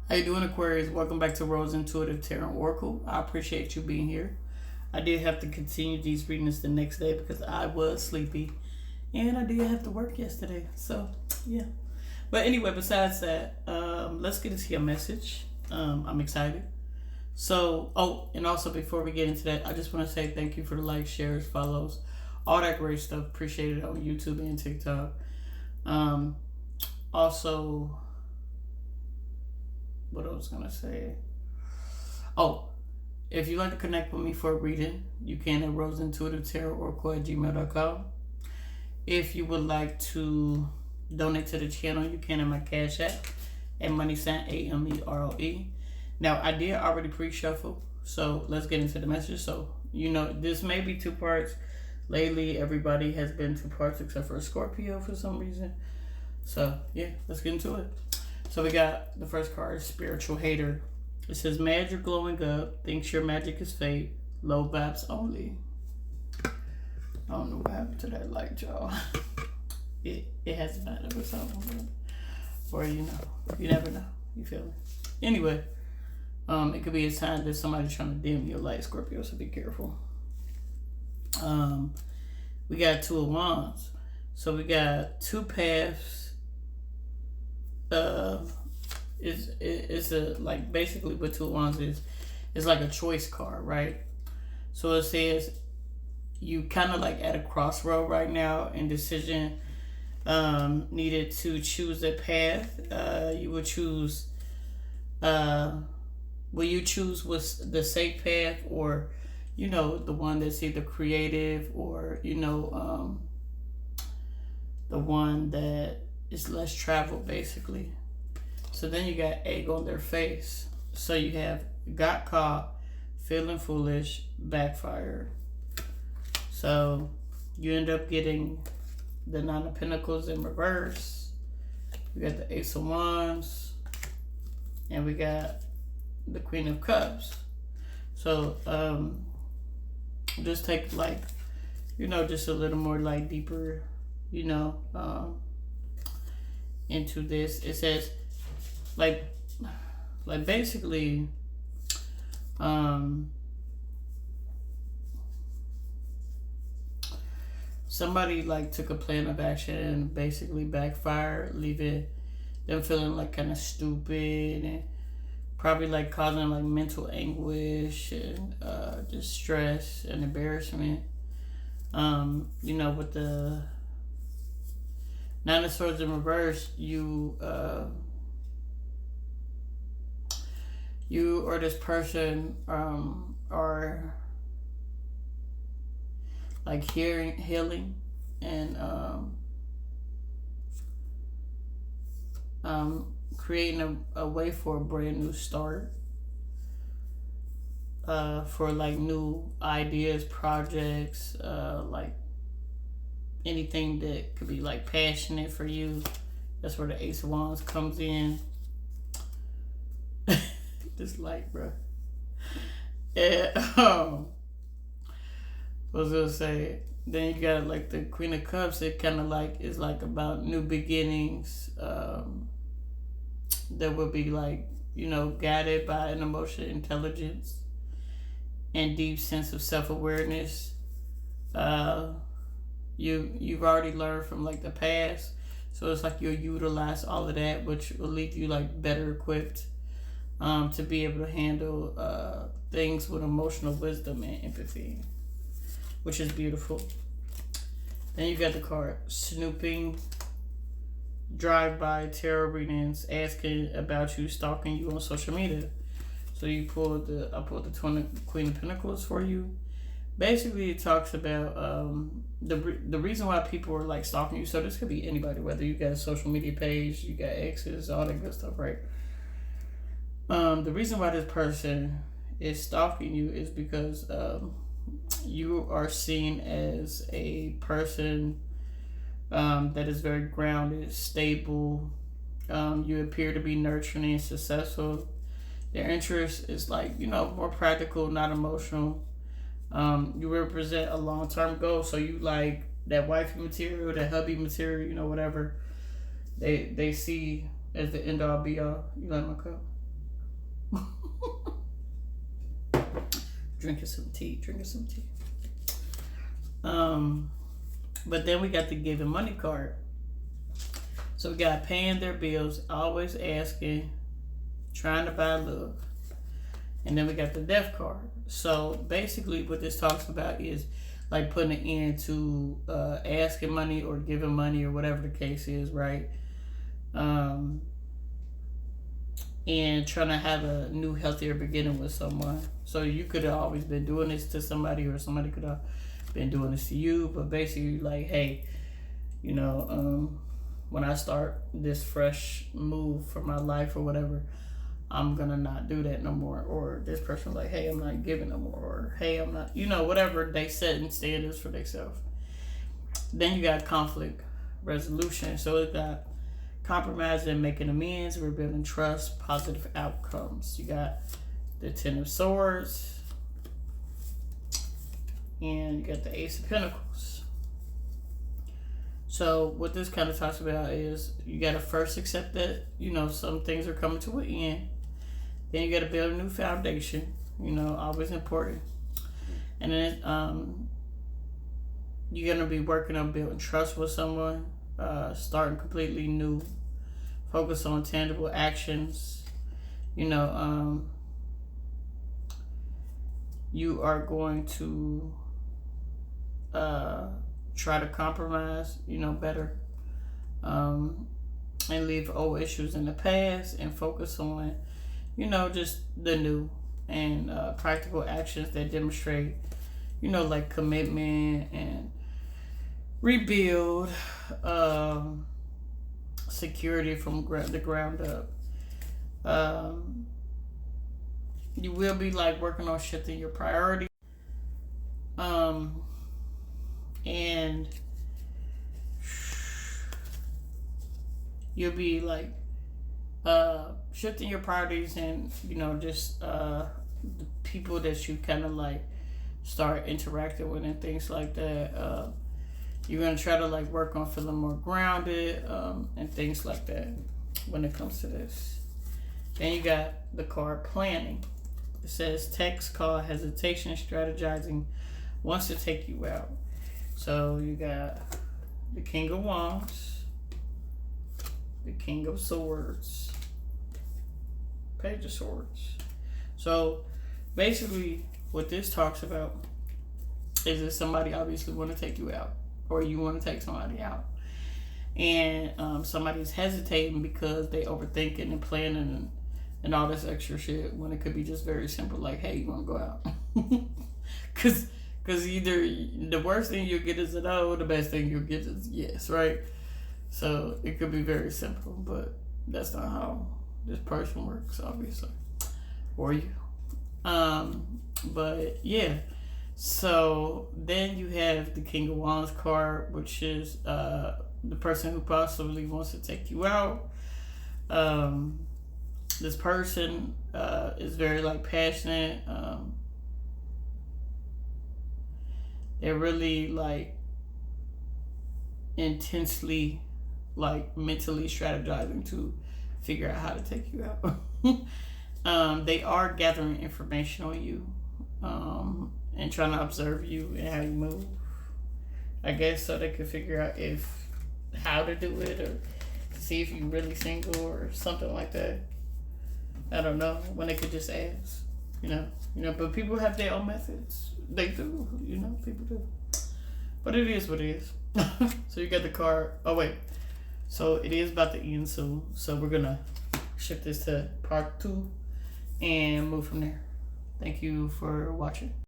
How you doing, Aquarius? Welcome back to Rose Intuitive Tarot Oracle. I appreciate you being here. I did have to continue these readings the next day because I was sleepy and I did have to work yesterday. So, yeah. But anyway, besides that, let's get into your message. I'm excited. So, and also before we get into that, I just want to say thank you for the likes, shares, follows, all that great stuff. Appreciate it on YouTube and TikTok. Also, what I was gonna say. Oh, if you'd like to connect with me for a reading, you can at roseintuitivetarot@gmail.com. If you would like to donate to the channel, you can in my Cash App at AMEROE. Now, I did already pre-shuffle, so let's get into the message. So, this may be two parts. Lately, everybody has been two parts except for Scorpio for some reason. So, yeah, let's get into it. So we got the first card, Spiritual Hater. It says, mad you're glowing up, thinks your magic is fake, low vibes only. I don't know what happened to that light, y'all. It has mattered or something. Or, you never know. You feel me? Anyway, it could be a sign that somebody's trying to dim your light, Scorpio, so be careful. We got Two of Wands. So we got two paths. It's a like basically what Two of Wands is like a choice card, right? So it says you kind of like at a crossroad right now, and decision needed to choose a path. You would choose will you choose what's the safe path, or the one that's either creative, or the one that is less traveled, basically. So then you got egg on their face. So you have got caught, feeling foolish, backfired. So you end up getting the Nine of Pentacles in reverse. We got the Ace of Wands, and we got the Queen of Cups. So just take just a little more deeper, into this. It says basically somebody took a plan of action and basically backfired, leaving them feeling kind of stupid, and probably causing mental anguish and just stress and embarrassment. With the Nine of Swords in reverse, you or this person are healing and creating a way for a brand new start, for new ideas, projects, anything that could be passionate for you. That's where the Ace of Wands comes in. This light, bro. Yeah. What was I gonna say? Then you got the Queen of Cups. It kind of is about new beginnings. That will be guided by an emotional intelligence and deep sense of self-awareness. You've already learned from the past, so it's you'll utilize all of that, which will leave you better equipped to be able to handle things with emotional wisdom and empathy, which is beautiful. Then you got the card Snooping. Drive-by tarot readings, asking about you, stalking you on social media. So I pulled the Queen of Pentacles for you. Basically, it talks about the reason why people are stalking you. So this could be anybody, whether you got a social media page, you got exes, all that good stuff, right? The reason why this person is stalking you is because you are seen as a person that is very grounded, stable. You appear to be nurturing and successful. Their interest is more practical, not emotional. You represent a long-term goal, so you that wifey material, that hubby material, whatever they see as the end all be all. You like my cup? Drinking some tea. But then we got the giving money card. So we got paying their bills, always asking, trying to buy love. And then we got the death card. So basically what this talks about is like putting an end to asking money or giving money or whatever the case is, right? And trying to have a new, healthier beginning with someone. So you could have always been doing this to somebody, or somebody could have been doing this to you. But basically, like, hey, you know, when I start this fresh move for my life or whatever, I'm gonna not do that no more. Or this person like, hey, I'm not giving no more. Or hey, I'm not, you know, whatever they set in standards for themselves. Then you got conflict resolution. So it got compromising, making amends, rebuilding trust, positive outcomes. You got the Ten of Swords, and you got the Ace of Pentacles. So what this kind of talks about is you got to first accept that, you know, some things are coming to an end. Then you got to build a new foundation, you know, always important. And then you're going to be working on building trust with someone, starting completely new, focus on tangible actions. You know, you are going to try to compromise, you know, better, and leave old issues in the past and focus on, you know, just the new and practical actions that demonstrate, you know, like commitment and rebuild, security from the ground up. You will be like working on shifting your priorities, and you'll be like shifting your priorities, and you know, just the people that you kind of like start interacting with and things like that. You're gonna try to like work on feeling more grounded, and things like that when it comes to this. Then you got the card planning. It says text, call, hesitation, strategizing, wants to take you out. So you got the King of Wands, the King of Swords, Page of Swords. So basically what this talks about is that somebody obviously want to take you out, or you want to take somebody out. And somebody's hesitating because they overthinking and planning and all this extra shit, when it could be just very simple, like, hey, you want to go out? Because either the worst thing you'll get is a no, the best thing you'll get is yes, right? So it could be very simple, but that's not how this person works, obviously, or you. But yeah, so then you have the King of Wands card, which is the person who possibly wants to take you out. This person is very like passionate. They're really like intensely, like mentally strategizing to figure out how to take you out. They are gathering information on you, and trying to observe you and how you move, I guess, so they can figure out how to do it, or see if you're really single or something like that. I don't know, when they could just ask, you know, but people have their own methods. They do, you know, people do. But it is what it is. So you got the card. Oh wait, so it is about to end soon. So we're gonna shift this to part 2 and move from there. Thank you for watching.